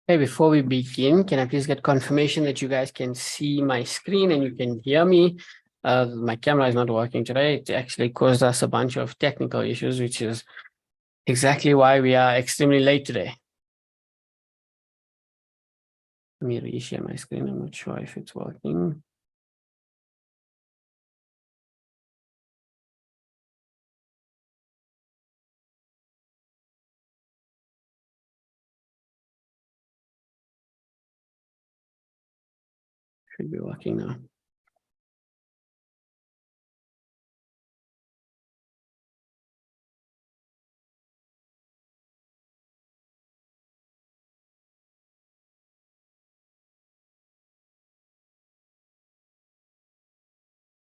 Hey, before we begin, can I please get confirmation that you guys can see my screen and you can hear me? My camera is not working today. It actually caused us a bunch of technical issues, which is exactly why we are extremely late today. Let me reshare my screen. I'm not sure if it's working. Should be working now.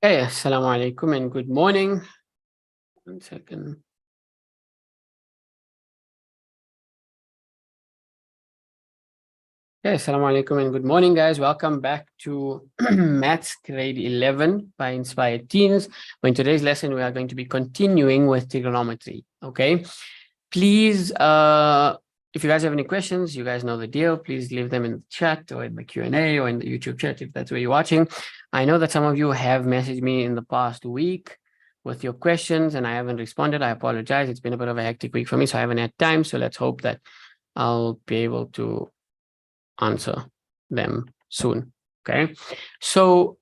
Hey, assalamu alaikum and good morning. 1 second. Okay, assalamu alaikum and good morning, guys. Welcome back to Maths Grade 11 by Inspired Teens. In today's lesson, we are going to be continuing with trigonometry. Okay, please, if you guys have any questions, you guys know the deal. Please leave them in the chat or in the Q&A or in the YouTube chat if that's where you're watching. I know that some of you have messaged me in the past week with your questions and I haven't responded. I apologize. It's been a bit of a hectic week for me, so I haven't had time. So let's hope that I'll be able to answer them soon. Okay, so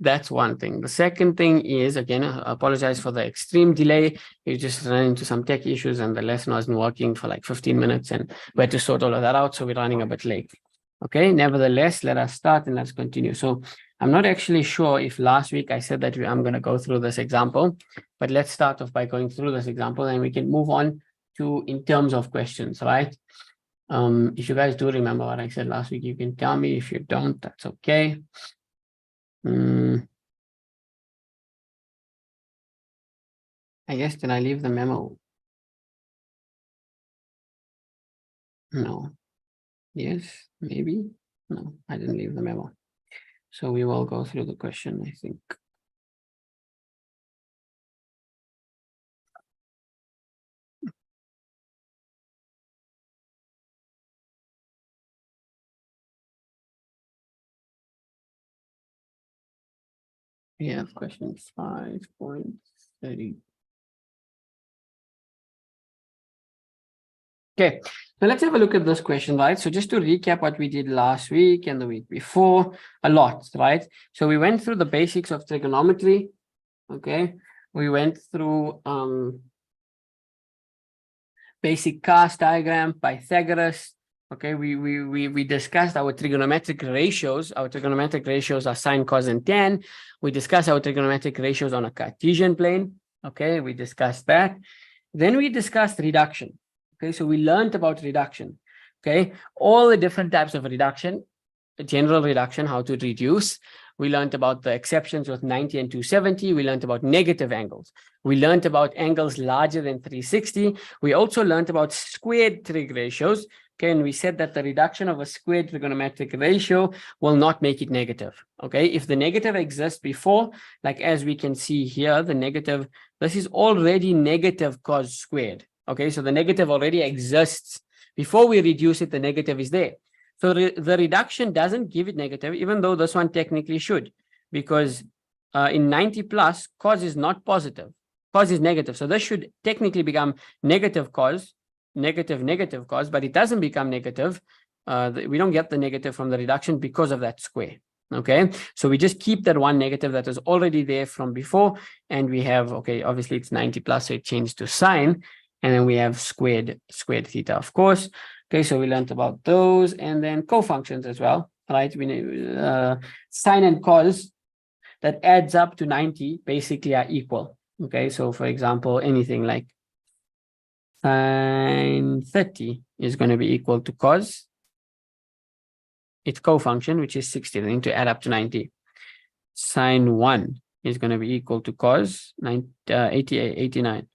that's one thing. The second thing is, again, I apologize for the extreme delay. You just ran into some tech issues and the lesson wasn't working for like 15 minutes and we had to sort all of that out, so we're running a bit late. Okay, nevertheless, let us start and let's continue. So I'm not actually sure if last week I said that I'm going to go through this example, but let's start off by going through this example and we can move on to in terms of questions, right? If you guys do remember what I said last week, you can tell me. If you don't, that's okay. I guess, did I leave the memo? No. Yes, maybe. No, I didn't leave the memo. So we will go through the question, I think. We have question 5.30. Okay, so let's have a look at this question, right? So just to recap what we did last week and the week before, a lot, right? So we went through the basics of trigonometry, okay? We went through basic cast diagram, Pythagoras. Okay, we discussed our trigonometric ratios. Our trigonometric ratios are sine, cos, and tan. We discussed our trigonometric ratios on a Cartesian plane. Okay, we discussed that. Then we discussed reduction. Okay, so we learned about reduction. Okay, all the different types of reduction, general reduction, how to reduce. We learned about the exceptions with 90 and 270. We learned about negative angles. We learned about angles larger than 360. We also learned about squared trig ratios. Okay, and we said that the reduction of a squared trigonometric ratio will not make it negative. Okay, if the negative exists before, like as we can see here, the negative, this is already negative cos squared. Okay, so the negative already exists. Before we reduce it, the negative is there. So the reduction doesn't give it negative, even though this one technically should, because in 90 plus, cos is not positive. Cos is negative. So this should technically become negative cos, negative cos, but it doesn't become negative. We don't get the negative from the reduction because of that square. Okay, so we just keep that one negative that was already there from before. And we have, okay, obviously it's 90 plus, so it changed to sine. And then we have squared theta, of course. Okay, so we learned about those and then cofunctions as well, right? We sine and cos that adds up to 90 basically are equal. Okay, so for example, anything like sine 30 is going to be equal to cos its cofunction, which is 60. They need to add up to 90. Sine 1 is going to be equal to cos 89.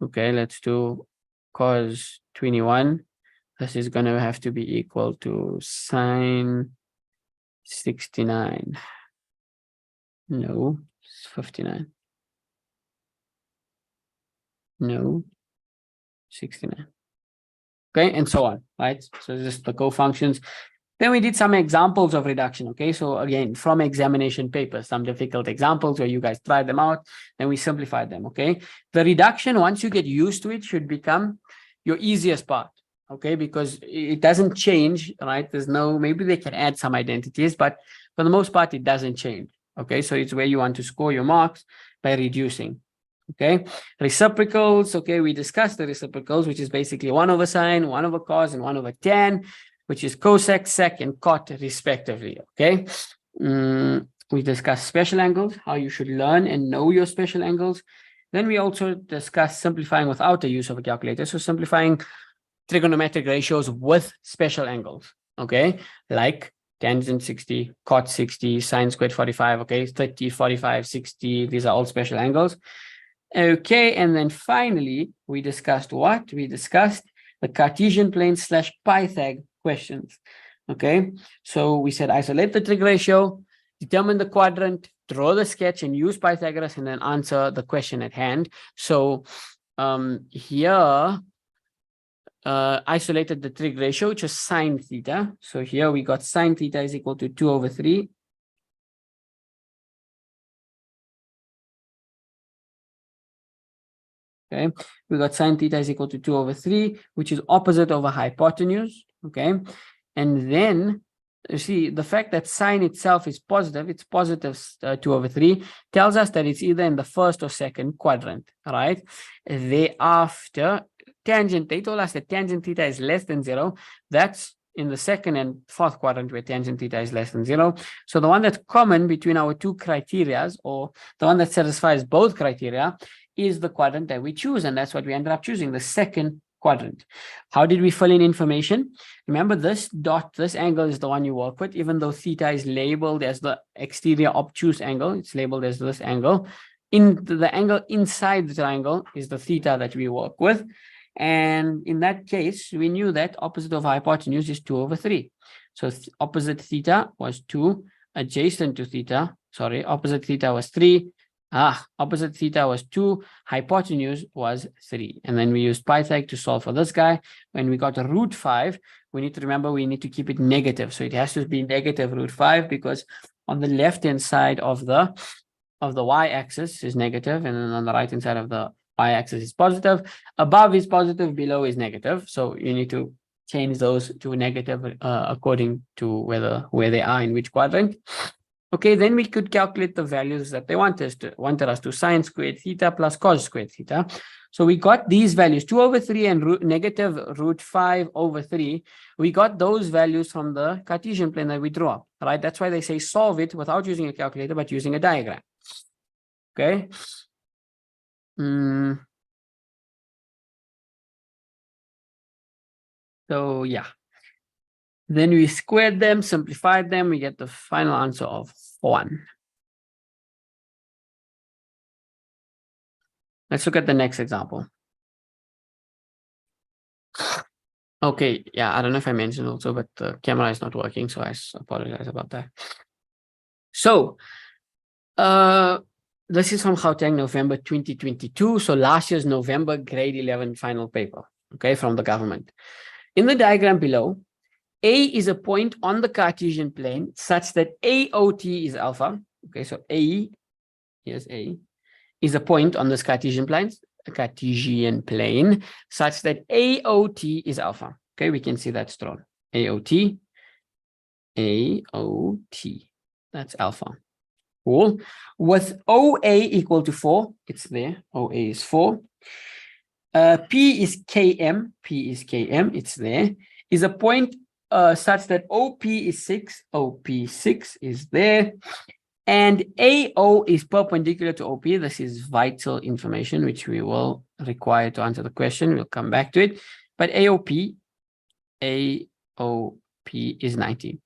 Okay, let's do cos 21. This is going to have to be equal to sine 69. No, it's 59. No. 69. Okay, and so on, right? So just the co-functions. Then we did some examples of reduction. Okay, so again, from examination papers, some difficult examples where you guys tried them out, then we simplified them. Okay, the reduction, once you get used to it, should become your easiest part. Okay, because it doesn't change, right? There's no, maybe they can add some identities, but for the most part, it doesn't change. Okay, so it's where you want to score your marks by reducing. Okay, reciprocals. Okay, we discussed the reciprocals, which is basically 1 over sine, 1 over cos, and 1 over tan, which is cosec, sec, and cot, respectively. Okay, we discussed special angles, how you should learn and know your special angles. Then we also discussed simplifying without the use of a calculator. So simplifying trigonometric ratios with special angles. Okay, like tangent 60, cot 60, sine squared 45. Okay, 30, 45, 60. These are all special angles. Okay, and then finally, we discussed what? We discussed the Cartesian plane / Pythag questions. Okay, so we said isolate the trig ratio, determine the quadrant, draw the sketch, and use Pythagoras, and then answer the question at hand. So here, isolated the trig ratio, which was sine theta. So here we got sine theta is equal to 2 over 3. Okay, we got sine theta is equal to 2 over 3, which is opposite over hypotenuse. Okay, and then you see the fact that sine itself is positive, it's positive 2 over 3, tells us that it's either in the first or second quadrant, right? Thereafter, tangent, they told us that tangent theta is less than 0. That's in the second and fourth quadrant where tangent theta is less than 0. So the one that's common between our two criteria, or the one that satisfies both criteria, is the quadrant that we choose, and that's what we ended up choosing, the second quadrant. How did we fill in information? Remember, this dot, this angle is the one you work with, even though theta is labeled as the exterior obtuse angle, it's labeled as this angle. In the angle inside the triangle is the theta that we work with. And in that case, we knew that opposite of hypotenuse is 2 over 3. So opposite theta was 2, adjacent to theta, sorry, opposite theta was 3, opposite theta was 2, hypotenuse was 3. And then we used Pythag to solve for this guy. When we got a root 5, we need to remember we need to keep it negative. So it has to be negative root 5, because on the left-hand side of the y-axis is negative, and then on the right-hand side of the y-axis is positive. Above is positive, below is negative. So you need to change those to negative according to where they are in which quadrant. Okay, then we could calculate the values that they wanted us to sine squared theta plus cos squared theta. So we got these values, 2 over 3 and negative root 5 over 3. We got those values from the Cartesian plane that we drew up, right? That's why they say solve it without using a calculator, but using a diagram. Okay. So yeah. Then we squared them, simplified them, we get the final answer of 1. Let's look at the next example. Okay, yeah, I don't know if I mentioned also, but the camera is not working, so I apologize about that. So, this is from Gauteng, November 2022. So last year's November grade 11 final paper, okay, from the government. In the diagram below, A is a point on the Cartesian plane such that AOT is alpha. Okay, so A, here's A, is a point on this Cartesian plane such that AOT is alpha. Okay, we can see that's drawn. AOT, that's alpha. Cool. With OA equal to 4, it's there. OA is 4. P is KM, it's there. Is a point such that OP is 6, OP6 is there. And AO is perpendicular to OP. This is vital information, which we will require to answer the question. We'll come back to it. But AOP is 19.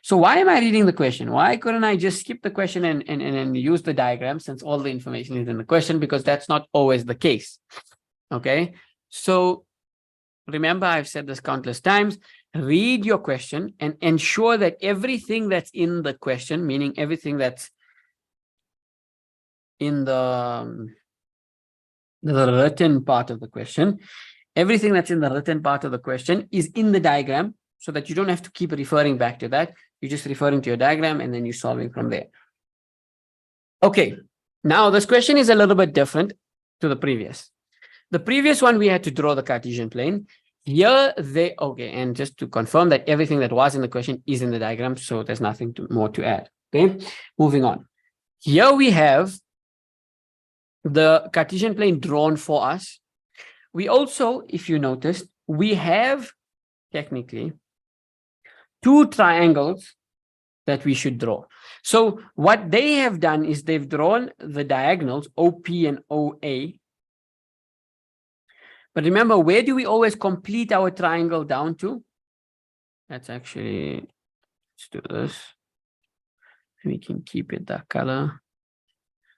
So why am I reading the question? Why couldn't I just skip the question and use the diagram, since all the information is in the question? Because that's not always the case. Okay. So remember, I've said this countless times. Read your question and ensure that everything that's in the question, meaning everything that's in the written part of the question, Everything that's in the written part of the question is in the diagram, so that you don't have to keep referring back to that. You're just referring to your diagram and then you're solving from there. Okay, now this question is a little bit different to the previous. The previous one, we had to draw the Cartesian plane. Here, okay, and just to confirm that everything that was in the question is in the diagram, so there's nothing more to add. Okay, moving on. Here we have the Cartesian plane drawn for us. We also, if you noticed, we have technically two triangles that we should draw. So what they have done is they've drawn the diagonals OP and OA. But remember, where do we always complete our triangle down to? Let's do this. We can keep it that color.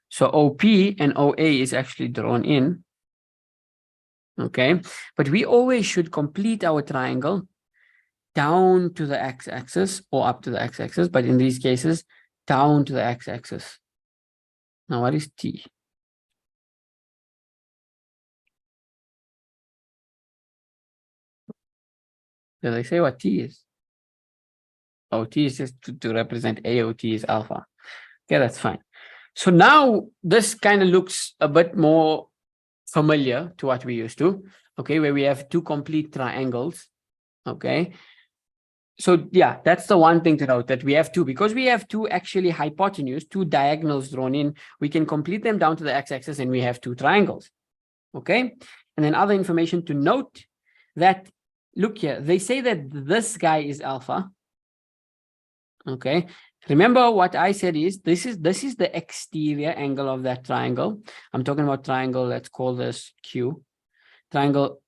So OP and OA is actually drawn in. Okay, but we always should complete our triangle down to the x-axis or up to the x-axis, but in these cases, down to the x-axis. Now, what is T? Did I say what T is? Oh, T is just to represent AOT is alpha. Okay, that's fine. So now this kind of looks a bit more familiar to what we used to, okay, where we have two complete triangles, okay. So yeah, that's the one thing to note, that we have two, because we have two actually hypotenuse, two diagonals drawn in, we can complete them down to the x-axis and we have two triangles, okay. And then other information to note that, look here, they say that this guy is alpha, okay. Remember what I said is this is the exterior angle of that triangle. I'm talking about triangle, let's call this Q. Triangle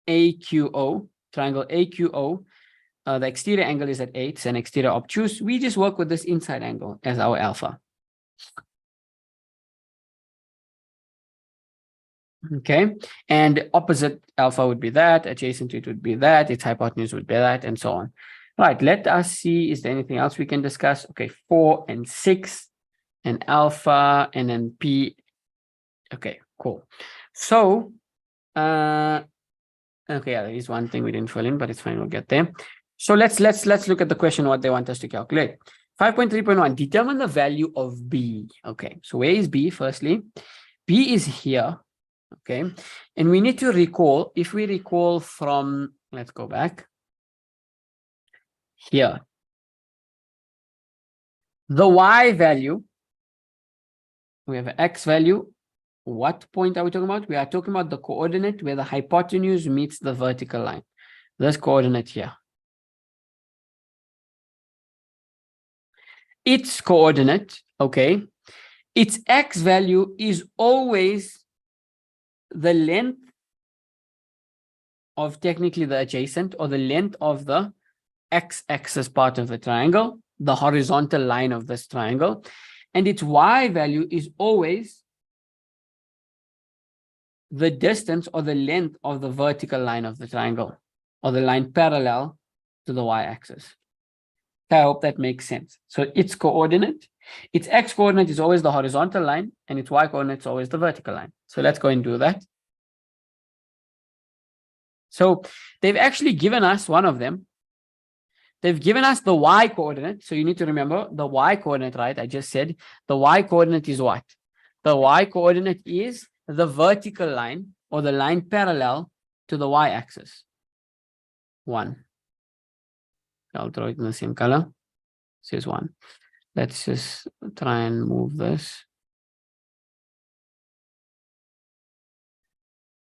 AQO. Triangle AQO. The exterior angle is at 8, it's an exterior obtuse. We just work with this inside angle as our alpha. Okay, and opposite alpha would be that, adjacent to it would be that, its hypotenuse would be that, and so on. Right, let us see, is there anything else we can discuss? Okay, 4 and 6 and alpha and then P. Okay, cool. So, okay, yeah, there is one thing we didn't fill in, but it's fine, we'll get there. So let's look at the question, what they want us to calculate. 5.3.1, determine the value of B. Okay, so where is B firstly? B is here, okay? And we need to recall, if we recall from, let's go back. Here, the y value, we have an x value. What point are we talking about? We are talking about the coordinate where the hypotenuse meets the vertical line. This coordinate here. Its coordinate, okay, its x value is always the length of technically the adjacent, or the length of the x-axis part of the triangle, the horizontal line of this triangle, and its y value is always the distance or the length of the vertical line of the triangle, or the line parallel to the y-axis. I hope that makes sense. So its coordinate, its x coordinate is always the horizontal line, and its y coordinate is always the vertical line. So let's go and do that. So they've actually given us one of them. They've given us the y coordinate. So you need to remember the y coordinate, right? I just said the y coordinate is what? The y coordinate is the vertical line, or the line parallel to the y-axis. 1. I'll draw it in the same color. This is 1. Let's just try and move this.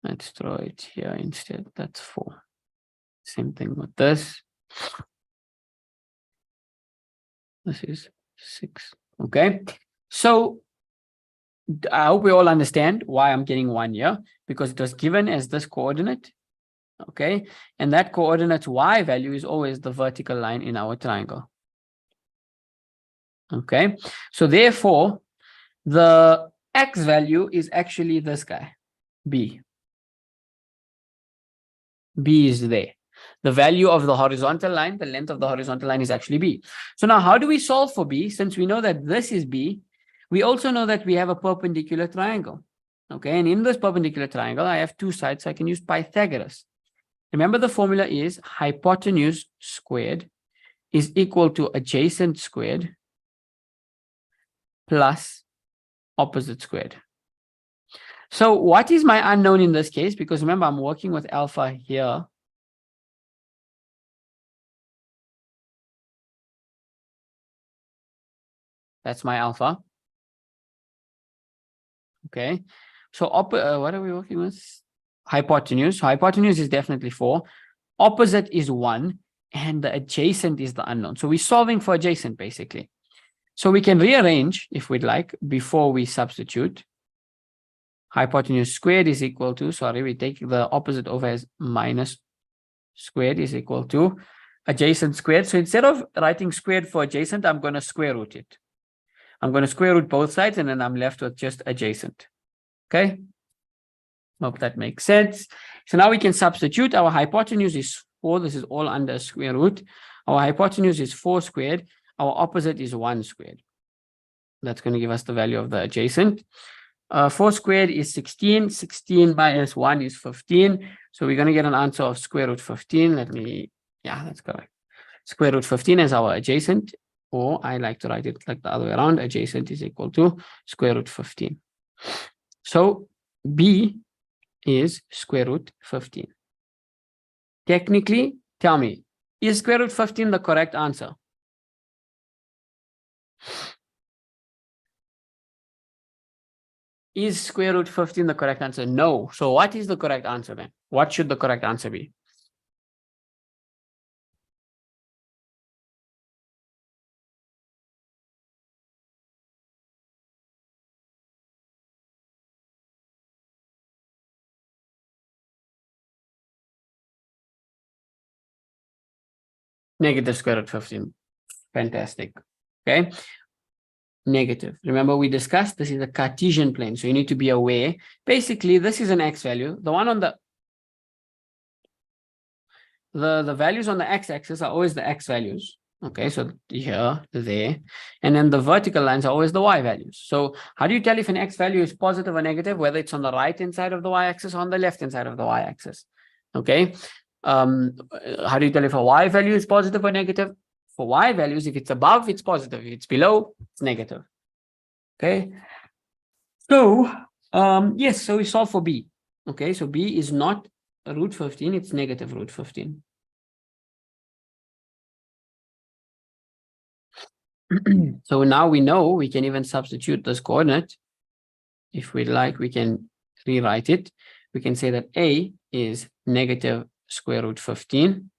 Let's draw it here instead. That's 4. Same thing with this. This is 6. Okay. So I hope we all understand why I'm getting 1 here, because it was given as this coordinate. Okay. And that coordinate's y value is always the vertical line in our triangle. Okay. So therefore, the x value is actually this guy, B. B is there. The value of the horizontal line, the length of the horizontal line is actually B. So now how do we solve for B? Since we know that this is B, we also know that we have a perpendicular triangle. Okay, and in this perpendicular triangle, I have two sides, so I can use Pythagoras. Remember, the formula is hypotenuse squared is equal to adjacent squared plus opposite squared. So what is my unknown in this case? Because remember, I'm working with alpha here. That's my alpha. Okay. So what are we working with? Hypotenuse. So hypotenuse is definitely 4. Opposite is 1. And the adjacent is the unknown. So we're solving for adjacent, basically. So we can rearrange, if we'd like, before we substitute. Hypotenuse squared is equal to, sorry, we take the opposite over as minus squared is equal to adjacent squared. So instead of writing squared for adjacent, I'm going to square root it. I'm going to square root both sides, and then I'm left with just adjacent. Okay. Hope that makes sense. So now we can substitute. Our hypotenuse is 4. This is all under square root. Our hypotenuse is 4 squared. Our opposite is 1 squared. That's going to give us the value of the adjacent. 4 squared is 16. 16 minus 1 is 15. So we're going to get an answer of square root 15. Yeah, that's correct. Square root 15 is our adjacent, or I like to write it like the other way around. Adjacent is equal to square root 15. So B is square root 15. Technically, tell me, is square root 15 the correct answer? Is square root 15 the correct answer? No. So what is the correct answer then? What should the correct answer be? Negative square root 15. Fantastic. Okay. Negative. Remember, we discussed this is a Cartesian plane, so you need to be aware. Basically, this is an x value. The one on the values on the x-axis are always the x values. Okay, so here, there, and then the vertical lines are always the y values. So how do you tell if an x value is positive or negative, whether it's on the right hand side of the y-axis or on the left hand side of the y-axis? Okay. How do you tell if a y value is positive or negative? For y values, if it's above, it's positive. If it's below, it's negative. Okay. So, yes, so we solve for B. Okay, so B is not root 15, it's negative root 15. So now we know we can even substitute this coordinate. If we like, we can rewrite it. We can say that A is negative square root 15.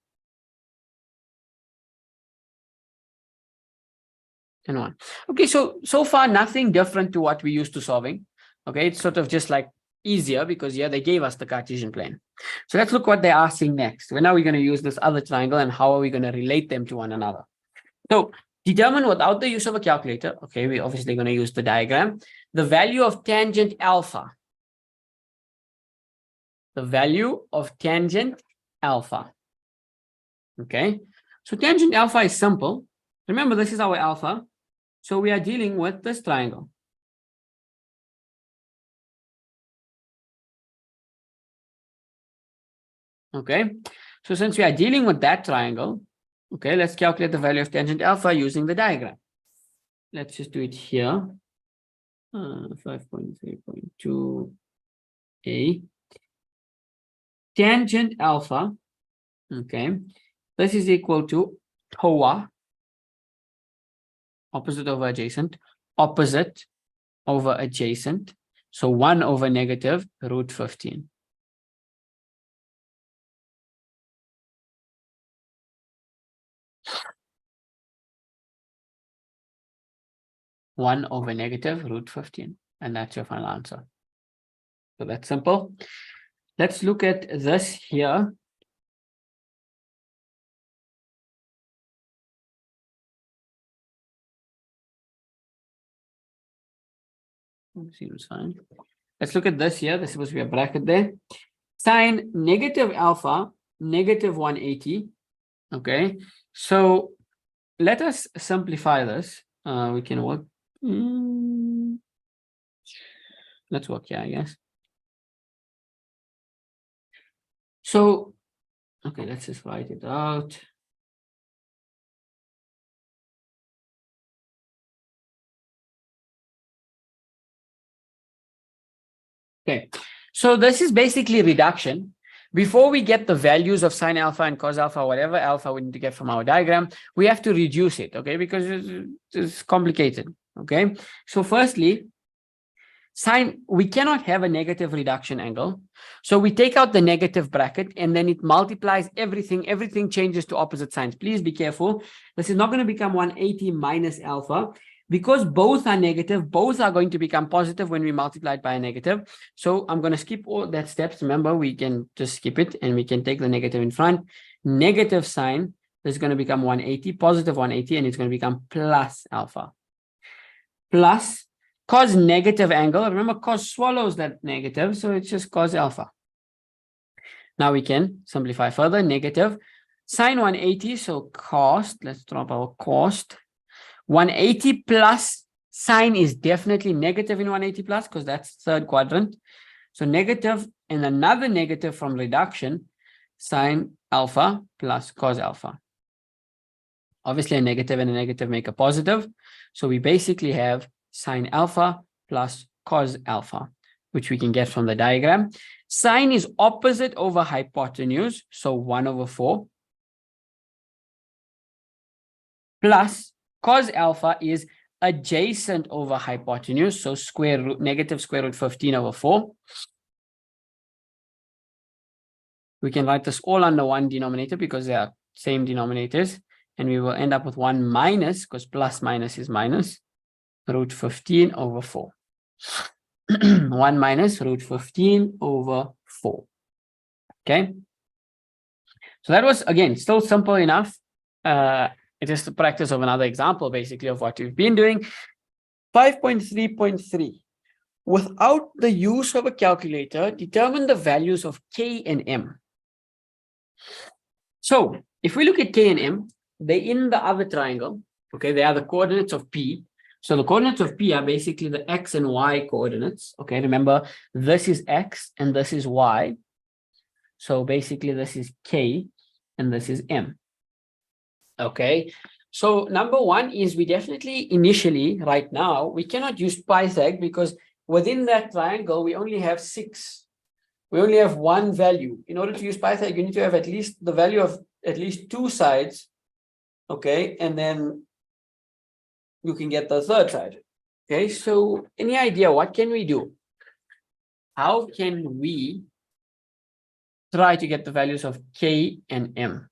And 1. Okay, so far nothing different to what we used to solving. Okay, it's sort of just like easier because yeah, they gave us the Cartesian plane. So let's look what they're asking next. Well, now we're going to use this other triangle and how are we going to relate them to one another. So determine without the use of a calculator. Okay, we're obviously going to use the diagram. The value of tangent alpha. The value of tangent alpha. Okay, so tangent alpha is simple. Remember, this is our alpha. So we are dealing with this triangle. Okay, so since we are dealing with that triangle, okay, let's calculate the value of tangent alpha using the diagram. Let's just do it here. 5.3.2a. Tangent alpha, okay, this is equal to TOA, opposite over adjacent, opposite over adjacent. So 1 over negative root 15. One over negative root 15. And that's your final answer. So that's simple. Let's look at this here. Seems fine. Let's look at this here. This is supposed to be a bracket there. Sine negative alpha, negative 180. Okay. So let us simplify this. We can work. let's work here, I guess. So, okay, let's just write it out. Okay, so this is basically reduction. Before we get the values of sine alpha and cos alpha, whatever alpha we need to get from our diagram, we have to reduce it, okay, because it's complicated, okay? So firstly, sine, we cannot have a negative reduction angle. So we take out the negative bracket and then it multiplies everything. Everything changes to opposite signs. Please be careful. This is not going to become 180 minus alpha. Because both are negative, both are going to become positive when we multiply it by a negative. So I'm going to skip all that steps. Remember, we can just skip it and we can take the negative in front. Negative sign is going to become 180, positive 180, and it's going to become plus alpha. Plus cos negative angle. Remember, cos swallows that negative, so it's just cos alpha. Now we can simplify further. Negative sine 180, so cost. Let's drop our cost. 180 plus sine is definitely negative in 180 plus because that's third quadrant. So negative and another negative from reduction, sine alpha plus cos alpha. Obviously, a negative and a negative make a positive. So we basically have sine alpha plus cos alpha, which we can get from the diagram. Sine is opposite over hypotenuse, so 1 over 4. Plus cos alpha is adjacent over hypotenuse, so square root, negative square root 15 over 4. We can write this all under one denominator because they are same denominators, and we will end up with 1 minus, because plus minus is minus, root 15 over 4. 1 minus root 15 over 4. Okay. So that was, again, still simple enough. It is the practice of another example, basically, of what we've been doing. 5.3.3. Without the use of a calculator, determine the values of K and M. So if we look at K and M, they're in the other triangle. Okay, they are the coordinates of P. So the coordinates of P are basically the X and Y coordinates. Okay, remember, this is X and this is Y. So basically this is K and this is M. Okay, so number one is we definitely initially, right now, we cannot use Pythag because within that triangle, we only have 6. We only have one value. In order to use Pythag, you need to have at least the value of at least 2 sides. Okay, and then you can get the third side. Okay, so any idea what can we do? How can we try to get the values of K and M?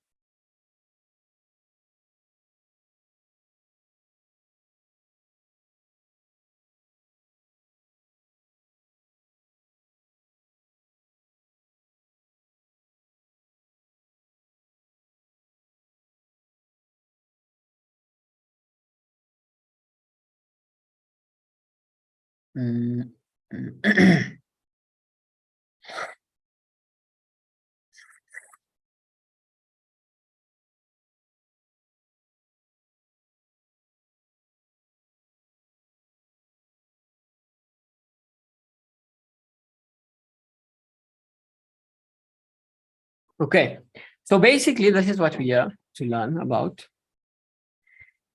Okay, so basically this is what we are to learn about.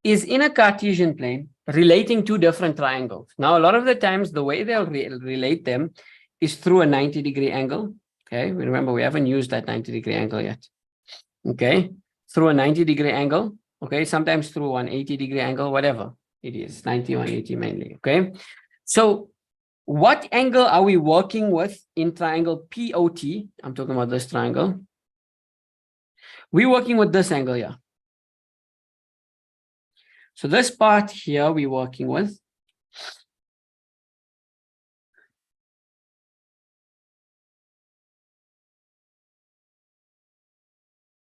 Is in a Cartesian plane relating two different triangles. Now, a lot of the times, the way they'll relate them is through a 90-degree angle. Okay, we remember we haven't used that 90-degree angle yet. Okay, through a 90-degree angle. Okay, sometimes through 180-degree angle, whatever it is, 90, 180 mainly. Okay, so what angle are we working with in triangle POT? I'm talking about this triangle. We're working with this angle here. So this part here we're working with.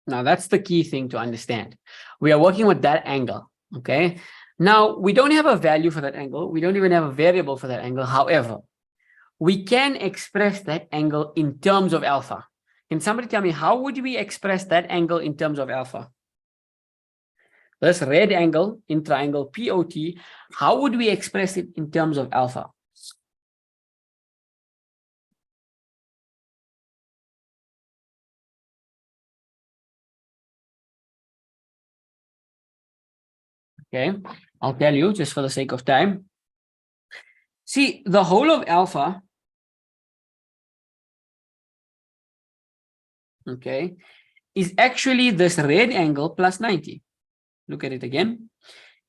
Now that's the key thing to understand. We are working with that angle, okay? Now we don't have a value for that angle. We don't even have a variable for that angle. However, we can express that angle in terms of alpha. Can somebody tell me how would we express that angle in terms of alpha? This red angle in triangle POT, how would we express it in terms of alpha? Okay, I'll tell you just for the sake of time. See, the whole of alpha, okay, is actually this red angle plus 90. Look at it again.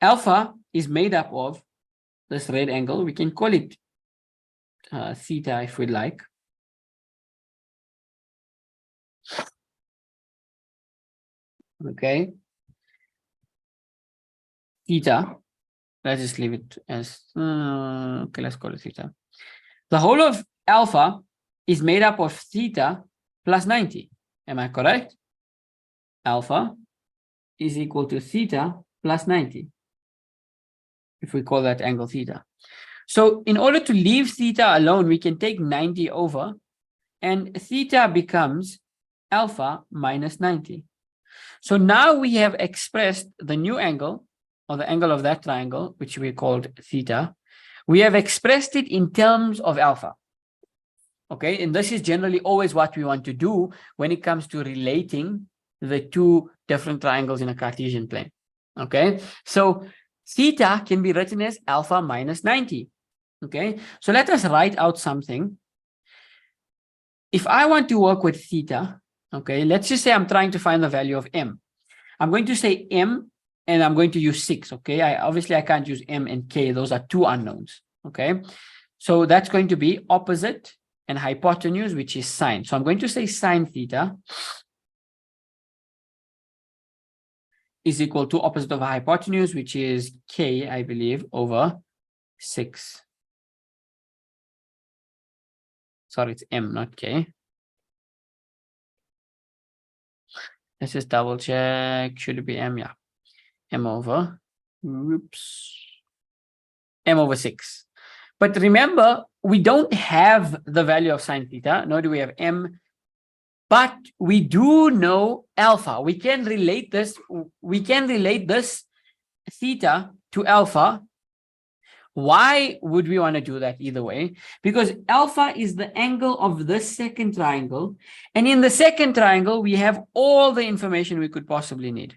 Alpha is made up of this red angle. We can call it theta if we like. Okay. Theta. Let's just leave it as, okay, let's call it theta. The whole of alpha is made up of theta plus 90. Am I correct? Alpha is equal to theta plus 90. If we call that angle theta. So in order to leave theta alone, we can take 90 over, and theta becomes alpha minus 90. So now we have expressed the new angle, or the angle of that triangle, which we called theta. We have expressed it in terms of alpha. Okay, and this is generally always what we want to do when it comes to relating the two different triangles in a Cartesian plane. Okay, so theta can be written as alpha minus 90. Okay, so let us write out something. If I want to work with theta, okay, let's just say I'm trying to find the value of m. I'm going to say m and I'm going to use 6. Okay, obviously I can't use m and k. Those are two unknowns. Okay, so that's going to be opposite and hypotenuse, which is sine. So I'm going to say sine theta is equal to opposite of hypotenuse, which is k, I believe, over 6. Sorry, it's m, not k. Let's just double check. Should it be m? Yeah. M over, oops, m over 6. But remember, we don't have the value of sine theta, nor do we have m, but we do know alpha. We can relate this theta to alpha. Why would we want to do that either way? Because alpha is the angle of the second triangle. And in the second triangle, we have all the information we could possibly need.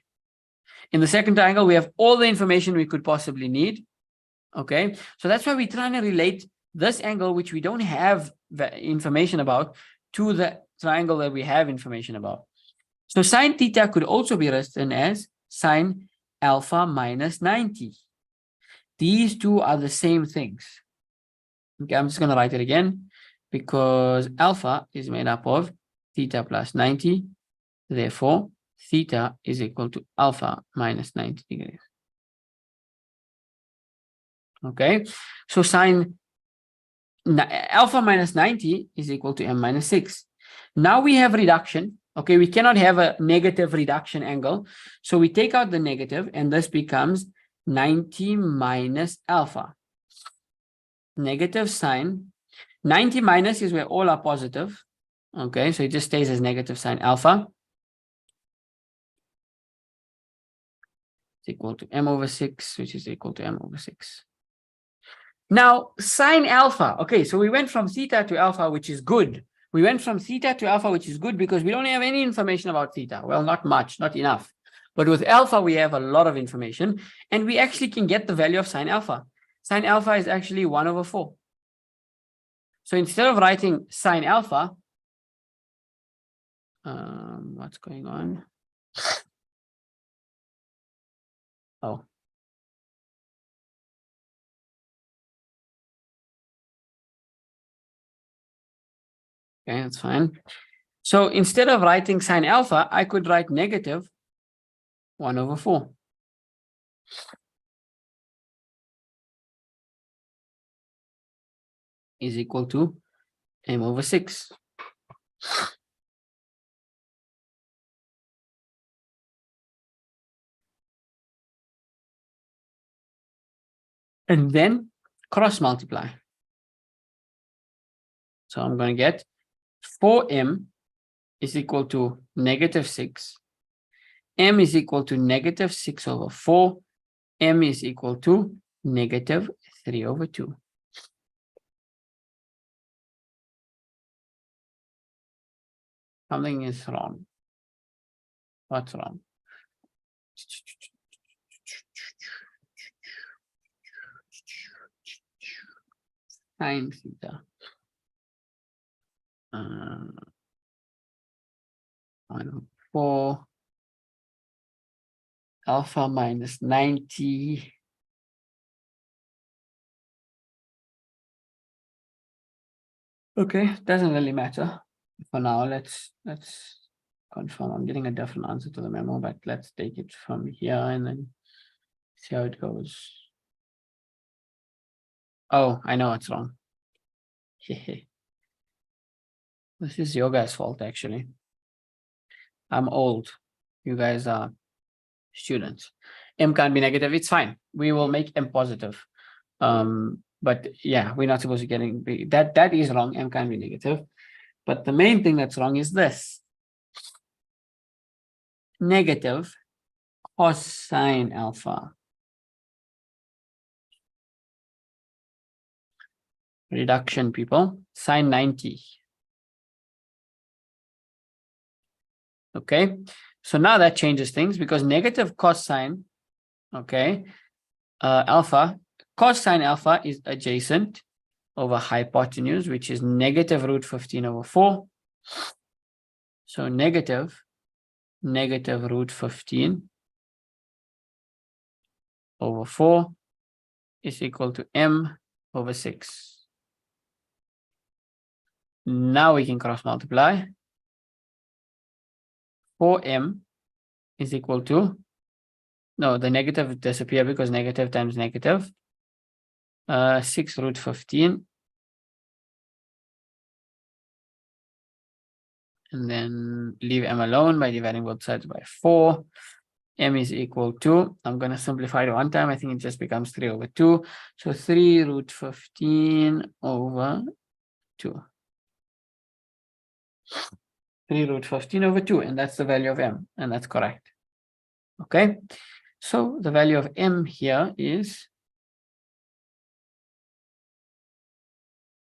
In the second triangle, we have all the information we could possibly need. Okay, so that's why we're trying to relate this angle, which we don't have the information about, to the triangle that we have information about. So sine theta could also be written as sine alpha minus 90. These two are the same things. Okay, I'm just going to write it again, because alpha is made up of theta plus 90. Therefore, theta is equal to alpha minus 90 degrees. Okay, so sine alpha minus 90 is equal to m minus 6. Now we have reduction. Okay, we cannot have a negative reduction angle. So we take out the negative, and this becomes 90 minus alpha. Negative sine. 90 minus is where all are positive. Okay, so it just stays as negative sine alpha. It's equal to m over 6, which is equal to m over 6. Now, sine alpha. Okay, so we went from theta to alpha, which is good. We went from theta to alpha, which is good because we don't have any information about theta. Well, not much, not enough. But with alpha, we have a lot of information, and we actually can get the value of sine alpha. Sine alpha is actually 1 over 4. So instead of writing sine alpha, what's going on? Oh. Okay, that's fine. So instead of writing sine alpha, I could write negative 1 over 4. Is equal to m over 6. And then cross multiply. So I'm going to get 4m is equal to negative 6. M is equal to negative 6 over 4. M is equal to negative 3 over 2. Something is wrong. What's wrong? sine theta. 4 alpha minus 90 . Okay, doesn't really matter for now. Let's confirm. I'm getting a different answer to the memo, but let's take it from here and then see how it goes. Oh, I know it's wrong. This is your guys' fault, actually. I'm old. You guys are students. M can't be negative. It's fine. We will make M positive. But yeah, we're not supposed to get that. That is wrong. M can't be negative. But the main thing that's wrong is this. Negative cosine alpha. Reduction, people. Sine 90. Okay. So now that changes things because negative cosine, okay, alpha, cosine alpha is adjacent over hypotenuse, which is negative root 15 over 4. So negative root 15 over 4 is equal to m over 6. Now we can cross multiply. 4m is equal to, no, the negative disappear because negative times negative. 6 root 15. And then leave m alone by dividing both sides by 4. M is equal to, I'm going to simplify it one time. I think it just becomes 3 over 2. So 3 root 15 over 2. 3 root 15 over 2. And that's the value of m. And that's correct. Okay. So the value of m here is,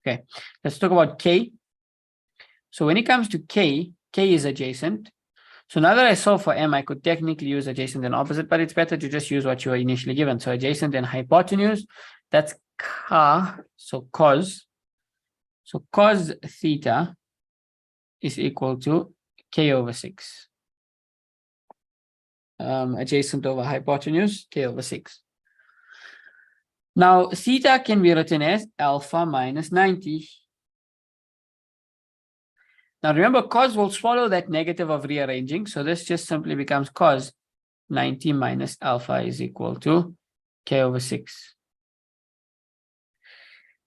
okay, let's talk about k. So when it comes to k, k is adjacent. So now that I solve for m, I could technically use adjacent and opposite, but it's better to just use what you were initially given. So adjacent and hypotenuse, that's ka, so cos. So cos theta is equal to k over 6. Adjacent over hypotenuse, k over 6. Now, theta can be written as alpha minus 90. Now, remember, cos will swallow that negative of rearranging. So this just simply becomes cos 90 minus alpha is equal to k over 6.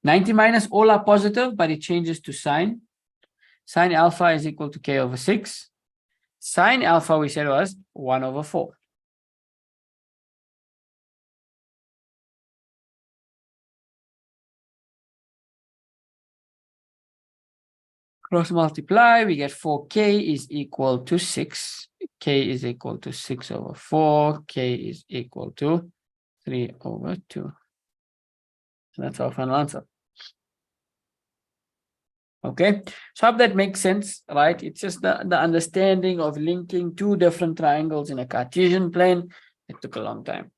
90 minus all are positive, but it changes to sine. Sine alpha is equal to k over 6. Sine alpha, we said, was 1 over 4. Cross multiply, we get 4k is equal to 6. K is equal to 6 over 4. K is equal to 3 over 2. And that's our final answer. Okay, so I hope that makes sense, right? It's just the understanding of linking two different triangles in a Cartesian plane. It took a long time.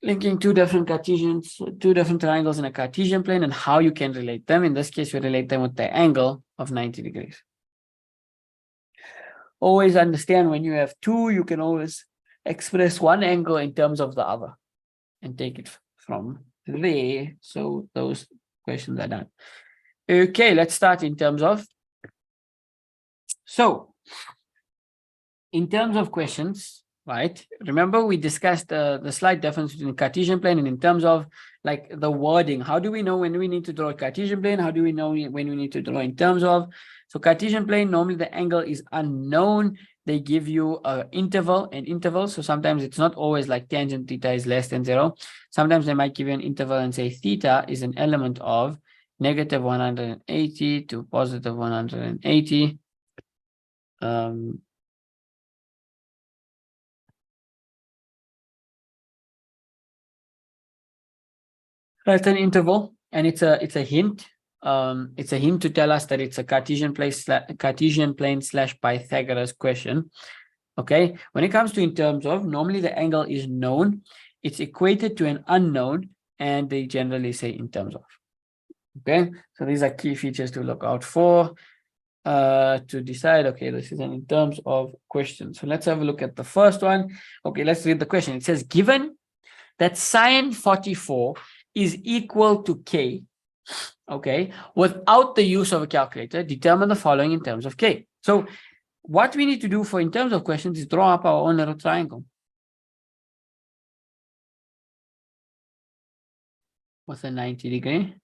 Linking two different triangles in a Cartesian plane and how you can relate them. In this case, we relate them with the angle of 90 degrees. Always understand when you have two, you can always express one angle in terms of the other and take it from there. So those questions are done. Okay, let's start in terms of. So, in terms of questions, right? Remember we discussed the slight difference between Cartesian plane and in terms of like the wording. How do we know when we need to draw a Cartesian plane? How do we know when we need to draw in terms of? So Cartesian plane, normally the angle is unknown. They give you an interval. So sometimes it's not always like tangent theta is less than 0. Sometimes they might give you an interval and say theta is an element of negative 180 to positive 180. That's an interval, and it's a hint. It's a hint to tell us that it's a Cartesian plane / Pythagoras question. Okay, when it comes to in terms of, normally the angle is known. It's equated to an unknown, and they generally say in terms of. Okay, so these are key features to look out for to decide, okay, this is in terms of questions. So let's have a look at the first one. Okay, let's read the question. It says, given that sine 44 is equal to k, okay, without the use of a calculator, determine the following in terms of k. So what we need to do for in terms of questions is draw up our own little triangle with a 90-degree.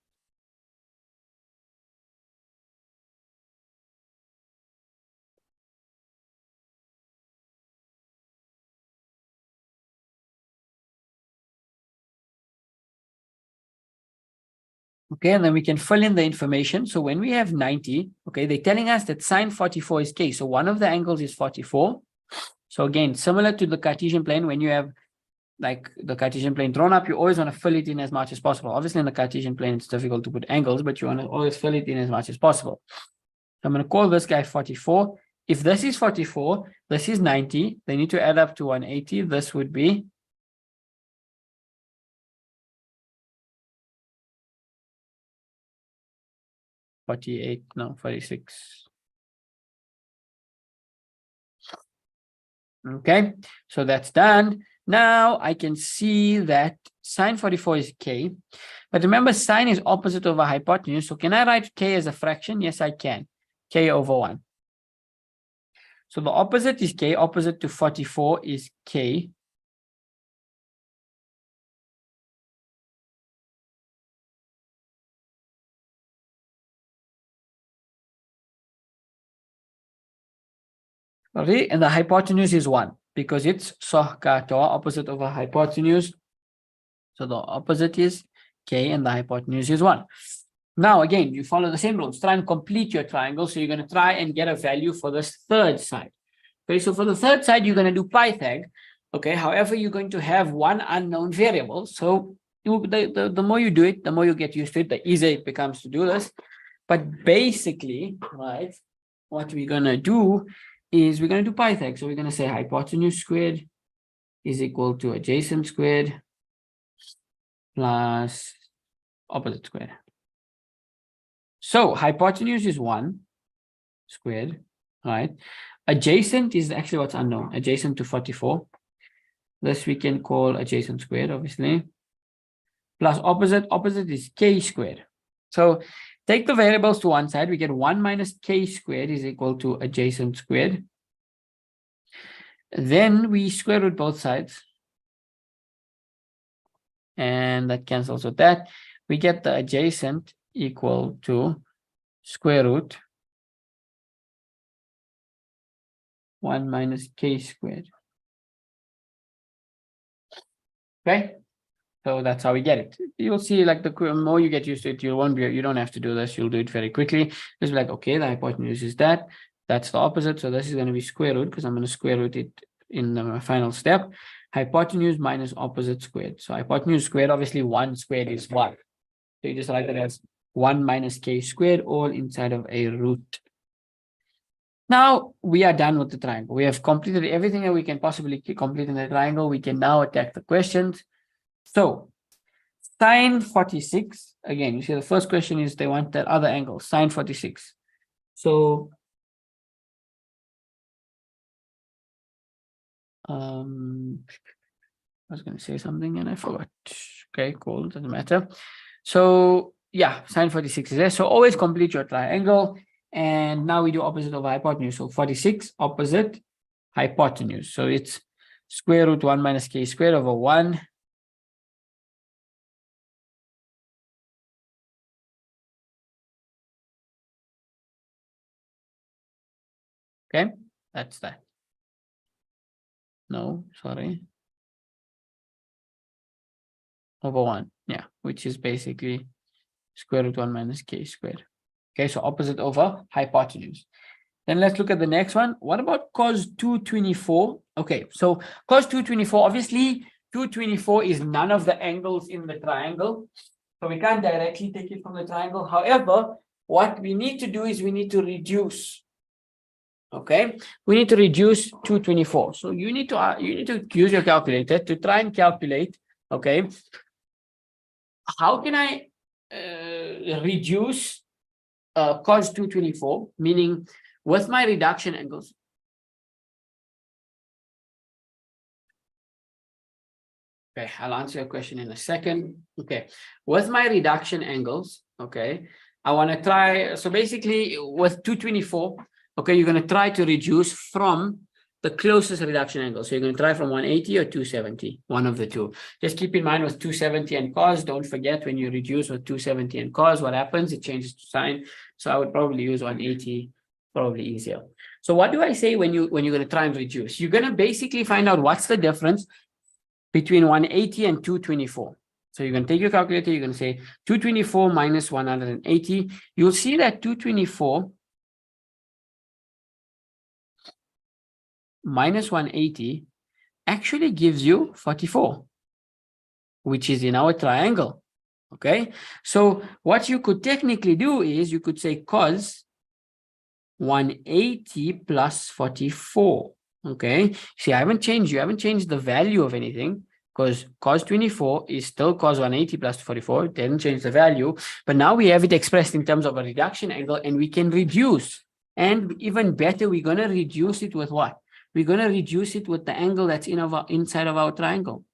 Okay, and then we can fill in the information. So when we have 90, okay, they're telling us that sine 44 is k. So one of the angles is 44. So again, similar to the Cartesian plane, when you have like the Cartesian plane drawn up, you always want to fill it in as much as possible. Obviously, in the Cartesian plane, it's difficult to put angles, but you want to always fill it in as much as possible. So I'm going to call this guy 44. If this is 44, this is 90. They need to add up to 180. This would be 48, no, 46. Okay, so that's done. Now I can see that sine 44 is k. But remember, sine is opposite over hypotenuse. So can I write k as a fraction? Yes, I can. K over 1. So the opposite is k. Opposite to 44 is k. Okay, and the hypotenuse is 1 because it's sohkato, opposite over hypotenuse. So the opposite is k and the hypotenuse is 1. Now, again, you follow the same rules. Try and complete your triangle. So you're going to try and get a value for this third side. Okay, so for the third side, you're going to do Pythag. Okay, however, you're going to have one unknown variable. So the more you do it, the more you get used to it, the easier it becomes to do this. But basically, right, what we're going to do is we're going to do Pythag. So we're going to say hypotenuse squared is equal to adjacent squared plus opposite squared. So hypotenuse is 1 squared, right? Adjacent is actually what's unknown, adjacent to 44. This we can call adjacent squared, obviously. Plus opposite is k squared. So take the variables to one side, we get 1 minus k squared is equal to adjacent squared. Then we square root both sides. And that cancels with that. We get the adjacent equal to square root 1 minus k squared. Okay, so that's how we get it. You'll see, like, the more you get used to it, you don't have to do this. You'll do it very quickly. Just be like, okay, the hypotenuse is that. That's the opposite. So this is going to be square root because I'm going to square root it in the final step. Hypotenuse minus opposite squared. So hypotenuse squared, obviously 1 squared is 1. So you just write that as 1 minus k squared, all inside of a root. Now we are done with the triangle. We have completed everything that we can possibly complete in the triangle. We can now attack the questions. So sine 46, again, you see the first question is they want that other angle, sine 46. So I was going to say something and I forgot. Okay, cool, doesn't matter. So yeah, sine 46 is there. So always complete your triangle. And now we do opposite of hypotenuse. So 46 opposite hypotenuse. So it's square root 1 minus k squared over 1. Okay, that's that. No, sorry. Over 1. Yeah, which is basically square root 1 minus k squared. Okay, so opposite over hypotenuse. Then let's look at the next one. What about cos 224? Okay, so cos 224, obviously 224 is none of the angles in the triangle. So we can't directly take it from the triangle. However, what we need to do is we need to reduce. Okay, we need to reduce 224. So you need to use your calculator to try and calculate. Okay, how can I reduce cos 224, meaning with my reduction angles. Okay, I'll answer your question in a second. Okay, with my reduction angles, okay, I want to try. So basically, with 224, okay, you're going to try to reduce from the closest reduction angle. So you're going to try from 180 or 270, one of the two. Just keep in mind with 270 and cos, don't forget when you reduce with 270 and cos, what happens? It changes to sine. So I would probably use 180, probably easier. So what do I say when you're going to try and reduce? You're going to basically find out what's the difference between 180 and 224. So you're going to take your calculator, you're going to say 224 minus 180. You'll see that 224 minus 180 actually gives you 44, which is in our triangle. Okay, so what you could technically do is you could say cos 180 plus 44. Okay, see, you haven't changed the value of anything, because cos 24 is still cos 180 plus 44. It didn't change the value, but now we have it expressed in terms of a reduction angle, and we can reduce. And even better, we're going to reduce it with what? We're going to reduce it with the angle that's inside of our triangle.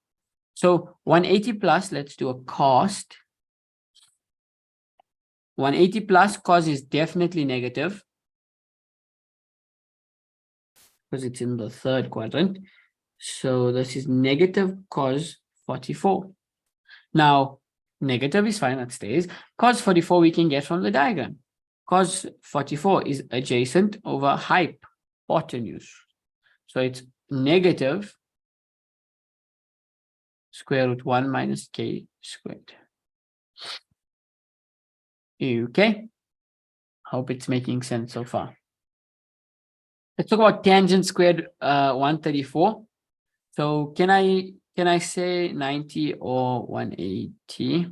So 180 plus, let's do a cos. 180 plus cos is definitely negative, because it's in the third quadrant. So this is negative cos 44. Now, negative is fine, that stays. Cos 44 we can get from the diagram. Cos 44 is adjacent over hypotenuse. So it's negative square root 1 minus k squared. Okay. Hope it's making sense so far. Let's talk about tangent squared 134. So can I say 90 or 180?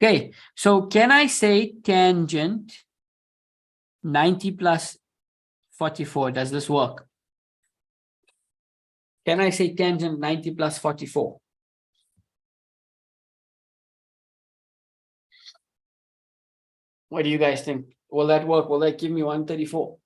Okay, so can I say tangent 90 plus 44? Does this work? Can I say tangent 90 plus 44? What do you guys think? Will that work? Will that give me 134?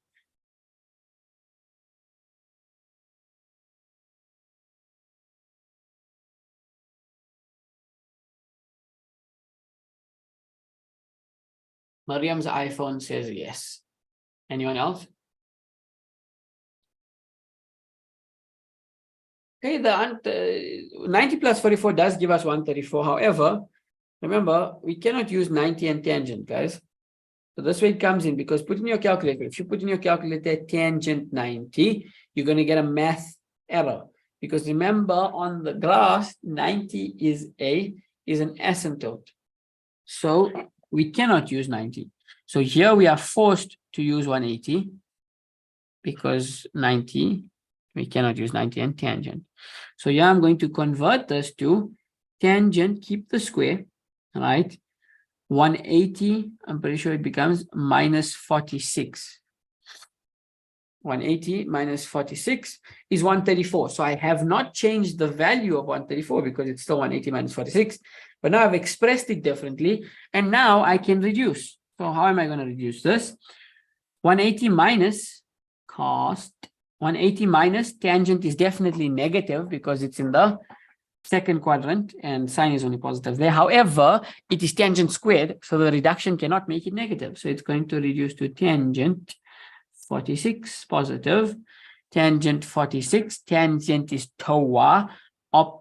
Mariam's iPhone says yes. Anyone else? Okay, the 90 plus 44 does give us 134. However, remember, we cannot use 90 and tangent, guys. So this way it comes in, because put in your calculator. If you put in your calculator tangent 90, you're going to get a math error. Because remember, on the graph, 90 is an asymptote. So we cannot use 90. So here we are forced to use 180, because 90, we cannot use 90 and tangent. So yeah, I'm going to convert this to tangent, keep the square, right? 180, I'm pretty sure it becomes minus 46. 180 minus 46 is 134. So I have not changed the value of 134, because it's still 180 minus 46. But now I've expressed it differently, and now I can reduce. So how am I going to reduce this? 180 minus cos, 180 minus tangent is definitely negative, because it's in the second quadrant and sine is only positive there. However, it is tangent squared, so the reduction cannot make it negative. So it's going to reduce to tangent 46 positive, tangent 46, tangent is TOA,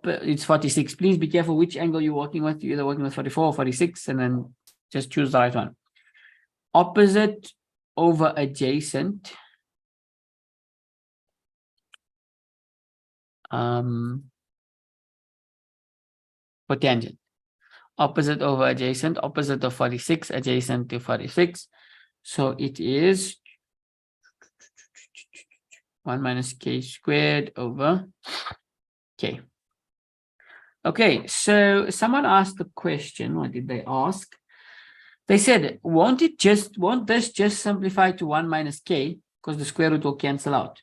it's 46. Please be careful which angle you're working with. You're either working with 44 or 46, and then just choose the right one. Opposite over adjacent. For tangent. Opposite over adjacent, opposite of 46, adjacent to 46. So it is 1 minus k squared over k. Okay, so someone asked the question. What did they ask? They said, won't this just simplify to 1 minus k, because the square root will cancel out?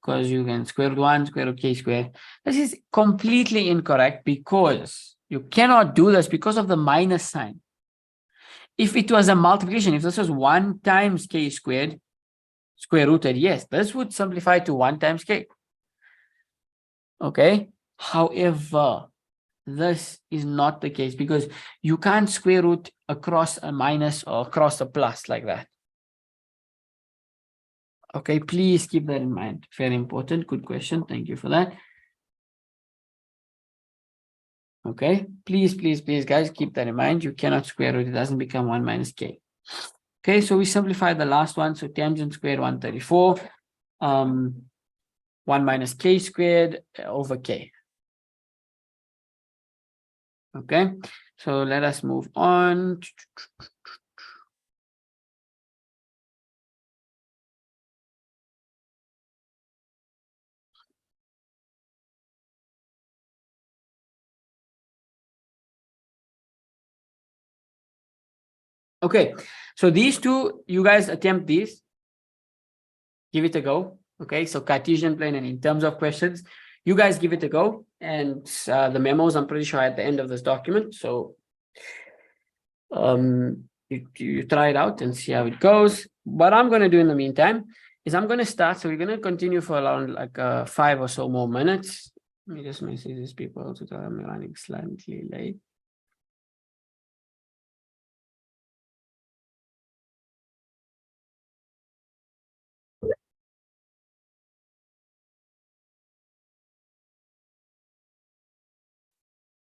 because you can square root 1, square root k squared. This is completely incorrect because you cannot do this because of the minus sign. If it was a multiplication, if this was 1 times k squared, square rooted, yes, this would simplify to 1 times k. Okay. However, this is not the case because you can't square root across a minus or across a plus like that. Okay, please keep that in mind. Very important. Good question. Thank you for that. Okay, please, guys, keep that in mind. You cannot square root. It doesn't become 1 minus k. Okay, so we simplify the last one. So tangent squared 134. 1 minus k squared over k. Okay, so let us move on. Okay, so these two, you guys attempt these. Give it a go. Okay, so Cartesian plane, and in terms of questions, you guys give it a go. And the memos, I'm pretty sure, at the end of this document. So you try it out and see how it goes. What I'm going to do in the meantime is I'm going to start. So we're going to continue for around like 5 or so more minutes. Let me just message these people to tell them I'm running slightly late.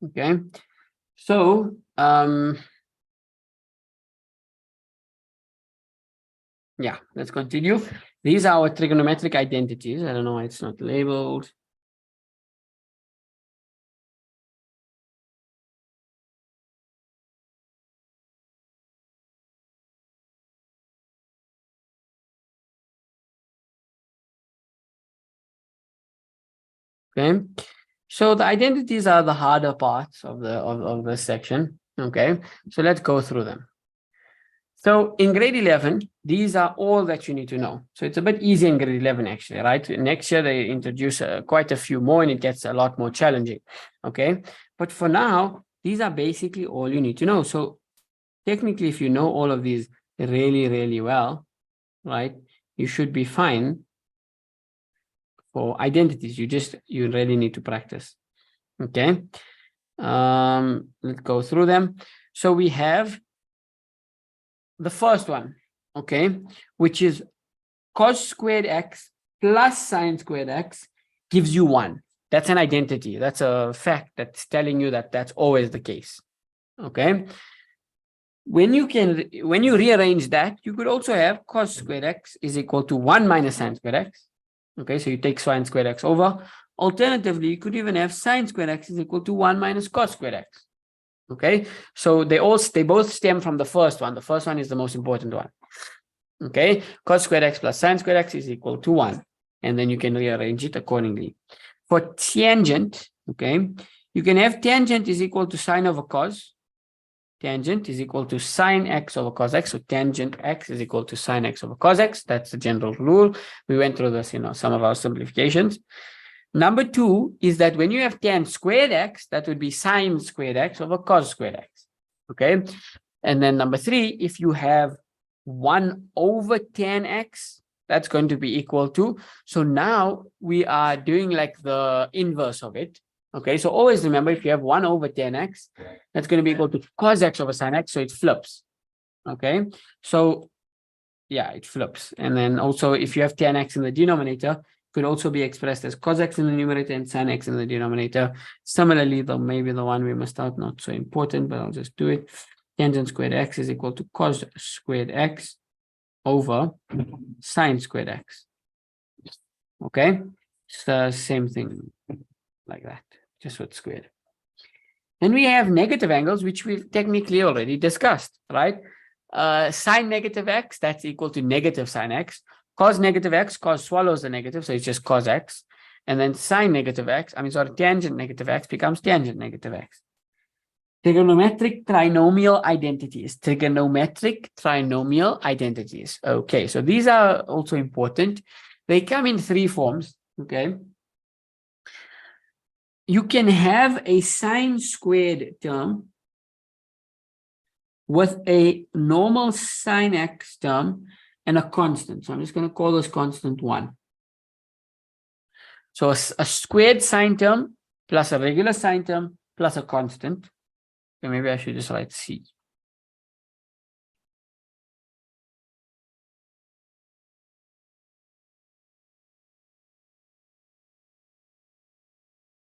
Okay, so yeah, let's continue. These are our trigonometric identities. I don't know why it's not labeled. Okay, so the identities are the harder parts of this section. Okay, so let's go through them. So in grade 11, these are all that you need to know. So it's a bit easier in grade 11, actually, right? Next year, they introduce quite a few more and it gets a lot more challenging. Okay, but for now, these are basically all you need to know. So technically, if you know all of these really, really well, right, you should be fine for identities. You really need to practice. Okay, let's go through them. So we have the first one, okay, which is cos squared x plus sine squared x gives you 1. That's an identity. That's a fact that's telling you that that's always the case. Okay, when you rearrange that, you could also have cos squared x is equal to 1 minus sine squared x. Okay, so you take sine squared x over. Alternatively, you could even have sine squared x is equal to 1 minus cos squared x. Okay, so they both stem from the first one. The first one is the most important one. Okay, cos squared x plus sine squared x is equal to 1. And then you can rearrange it accordingly. For tangent, okay, you can have tangent is equal to sine over cos. Tangent is equal to sine x over cos x. So tangent x is equal to sine x over cos x. That's the general rule. We went through this, some of our simplifications. Number 2 is that when you have tan squared x, that would be sine squared x over cos squared x. Okay. And then number 3, if you have 1 over tan x, that's going to be equal to. So now we are doing like the inverse of it. Okay. So always remember, if you have 1 over tan x, that's going to be equal to cos x over sine x. So it flips. Okay. So yeah, it flips. And then also if you have tan x in the denominator, could also be expressed as cos x in the numerator and sin x in the denominator. Similarly, though, maybe the one we must out, not so important, but I'll just do it. Tangent squared x is equal to cos squared x over sine squared x. Okay, it's the same thing like that, just with squared. Then we have negative angles, which we've technically already discussed, right? Sine negative x, that's equal to negative sine x. Cos negative x, cos swallows the negative, so it's just cos x. And then sine negative x, tangent negative x becomes tangent negative x. Trigonometric trinomial identities. Trigonometric trinomial identities. Okay, so these are also important They come in three forms, okay? You can have a sine squared term with a normal sine x term and a constant. So I'm just going to call this constant 1. So a squared sine term plus a regular sine term plus a constant. Okay, maybe I should just write C.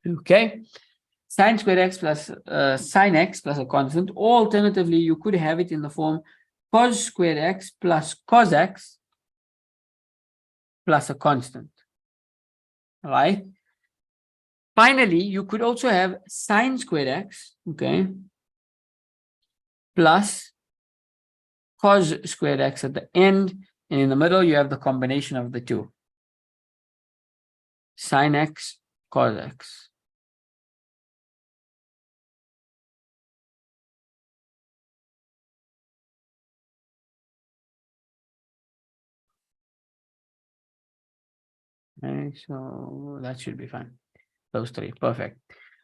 Okay. Sine squared x plus sine x plus a constant. Or alternatively, you could have it in the form cos squared x plus cos x plus a constant. All right. Finally, you could also have sine squared x, okay, plus cos squared x at the end, and in the middle you have the combination of the two. Sine x, cos x. Okay, so that should be fine. Those three, perfect.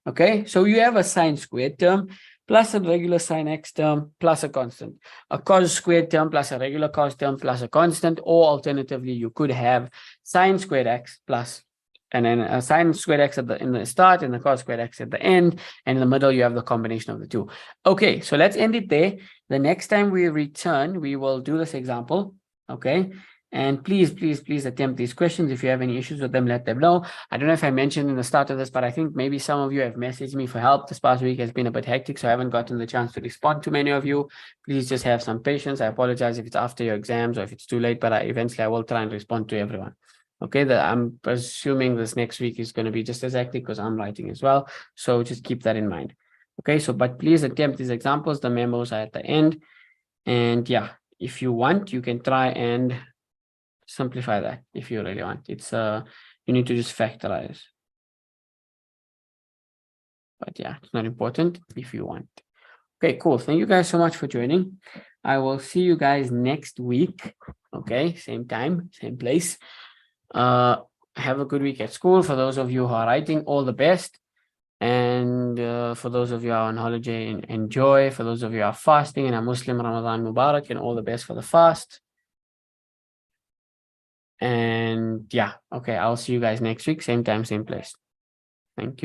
Okay, so you have a sine squared term plus a regular sine x term plus a constant, a cos squared term plus a regular cos term plus a constant, or alternatively, you could have sine squared x plus, and then a sine squared x at in the start and the cos squared x at the end, and in the middle, you have the combination of the two. Okay, so let's end it there. The next time we return, we will do this example, okay? And please, please, please attempt these questions. If you have any issues with them, let them know. I don't know if I mentioned in the start of this, but I think maybe some of you have messaged me for help. This past week has been a bit hectic, so I haven't gotten the chance to respond to many of you. Please just have some patience. I apologize if it's after your exams or if it's too late, but eventually I will try and respond to everyone. Okay, I'm assuming this next week is going to be just as hectic because I'm writing as well. So just keep that in mind. Okay, so but please attempt these examples. The memos are at the end. And yeah, if you want, you can try and simplify that if you really want. It's you need to just factorize. But yeah, it's not important if you want. Okay, cool. Thank you guys so much for joining. I will see you guys next week. Okay, same time, same place. Have a good week at school. For those of you who are writing, all the best. And for those of you who are on holiday, enjoy. For those of you who are fasting and a Muslim, Ramadan Mubarak, and all the best for the fast. And yeah, okay, I'll see you guys next week, same time, same place. Thank you.